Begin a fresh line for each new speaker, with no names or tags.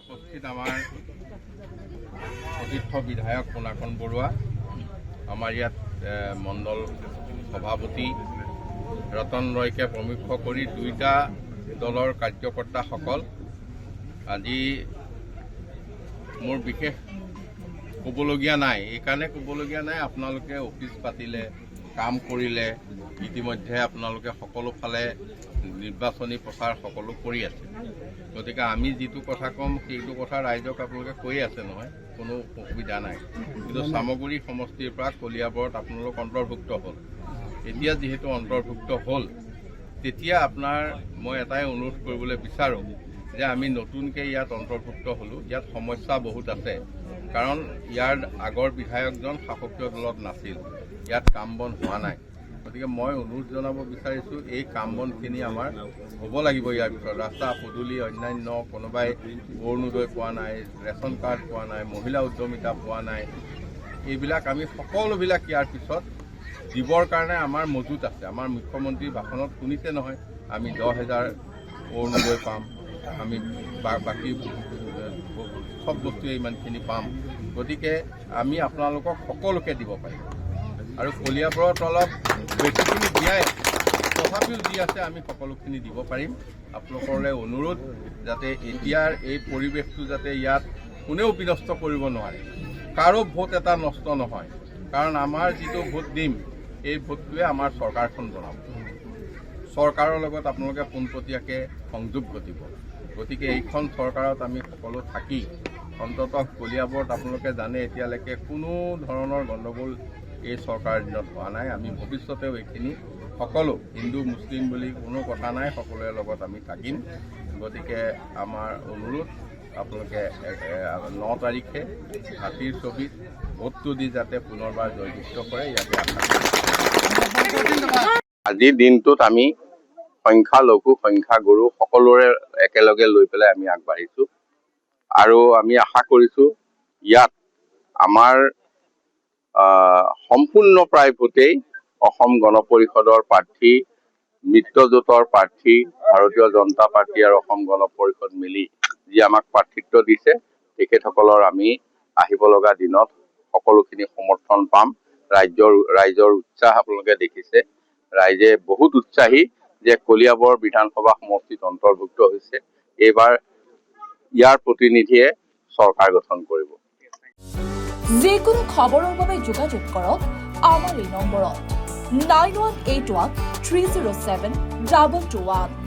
উপস্থিত আমাৰ সতীৰ্থ বিধায়ক পুনাকন বৰুৱা, আমাৰ ইয়াত মণ্ডল সভাপতি ৰতন ৰয়কে প্ৰমুখ্য কৰি দুইটা দলৰ কাৰ্যকৰ্তাসকল আজি মোৰ বিশেষ ক'বলগীয়া নাই। এইকাৰণে ক'বলগীয়া নাই, আপোনালোকে অফিচ পাতিলে, কাম কৰিলে, ইতিমধ্যে আপোনালোকে সকলো ফালে নিৰ্বাচনী প্ৰচাৰ সকলো কৰি আছে। গতিকে আমি যিটো কথা ক'ম সেইটো কথা ৰাইজক আপোনালোকে কৈ আছে নহয়, কোনো অসুবিধা নাই। কিন্তু চামগুৰি সমষ্টিৰ পৰা কলিয়াবৰত আপোনালোক অন্তৰ্ভুক্ত হ'ল। এতিয়া যিহেতু অন্তৰ্ভুক্ত হ'ল, তেতিয়া আপোনাৰ মই এটাই অনুৰোধ কৰিবলৈ বিচাৰোঁ যে আমি নতুনকৈ ইয়াত অন্তৰ্ভুক্ত হ'লোঁ। ইয়াত সমস্যা বহুত আছে, কাৰণ ইয়াৰ আগৰ বিধায়কজন শাসকীয় দলত নাছিল, ইয়াত কাম বন হোৱা নাই। গতিকে মই অনুৰোধ জনাব বিচাৰিছোঁ, এই কাম বনখিনি আমাৰ হ'ব লাগিব। ইয়াৰ ভিতৰত ৰাস্তা পদূলি অন্যান্য, কোনোবাই অৰুণোদয় পোৱা নাই, ৰেচন কাৰ্ড পোৱা নাই, মহিলা উদ্যমিতা পোৱা নাই, এইবিলাক আমি সকলোবিলাক ইয়াৰ পিছত দিবৰ কাৰণে আমাৰ মজুত আছে। আমাৰ মুখ্যমন্ত্ৰীৰ ভাষণত শুনিছে নহয়, আমি 10,000 অৰুণোদয় পাম, আমি বাকী চব বস্তুৱে ইমানখিনি পাম। গতিকে আমি আপোনালোকক সকলোকে দিব পাৰিম। আৰু কলিয়াবৰত অলপ বেছিখিনি দিয়াই, তথাপিও যি আছে আমি সকলোখিনি দিব পাৰিম। আপোনালোকলৈ অনুৰোধ যাতে এতিয়াৰ এই পৰিৱেশটো যাতে ইয়াত কোনেও বিনষ্ট কৰিব নোৱাৰে, কাৰো ভোট এটা নষ্ট নহয়। কাৰণ আমাৰ যিটো ভোট দিম, এই ভোটটোৱে আমাৰ চৰকাৰখন বনাব। চৰকাৰৰ লগত আপোনালোকে পোনপটীয়াকৈ সংযোগ ঘটিব। গতিকে এইখন চৰকাৰত আমি সকলো থাকি অন্ততঃ কলিয়াবৰত আপোনালোকে জানে এতিয়ালৈকে কোনো ধৰণৰ গণ্ডগোল এই চৰকাৰৰ দিনত হোৱা নাই। আমি ভৱিষ্যতেও এইখিনি সকলো হিন্দু মুছলিম বুলি কোনো কথা নাই, সকলোৰে লগত আমি থাকিম। গতিকে আমাৰ অনুৰোধ, আপোনালোকে 9 তাৰিখে হাতীৰ ছবিত ভোটটো দি যাতে পুনৰবাৰ জয়যুক্ত কৰে, ইয়াতে আশা কৰিছোঁ। আজিৰ দিনটোত আমি সংখ্যালঘু, সংখ্যাগুৰু সকলোৰে একেলগে লৈ পেলাই আমি আগবাঢ়িছোঁ। আৰু আমি আশা কৰিছোঁ ইয়াত আমাৰ সম্পূৰ্ণ প্ৰায় ভোটেই অসম গণ পৰিষদৰ প্ৰাৰ্থী, মিত্ৰজোঁটৰ প্ৰাৰ্থী, ভাৰতীয় জনতা পাৰ্টী আৰু অসম গণ পৰিষদ মিলি যি আমাক প্ৰাৰ্থিত্ব দিছে, তেখেতসকলৰ আমি আহিব লগা দিনত সকলোখিনি সমৰ্থন পাম। ৰাইজৰ উৎসাহ আপোনালোকে দেখিছে, ৰাইজে বহুত উৎসাহী যে কলিয়াবৰ বিধানসভা সমষ্টিত অন্তৰ্ভুক্ত হৈছে। এইবাৰ ইয়াৰ প্ৰতিনিধিয়ে চৰকাৰ গঠন কৰিব।
যিকোনো খবৰৰ বাবে যোগাযোগ কৰক আমাৰ এই নম্বৰত 9181 307 2221।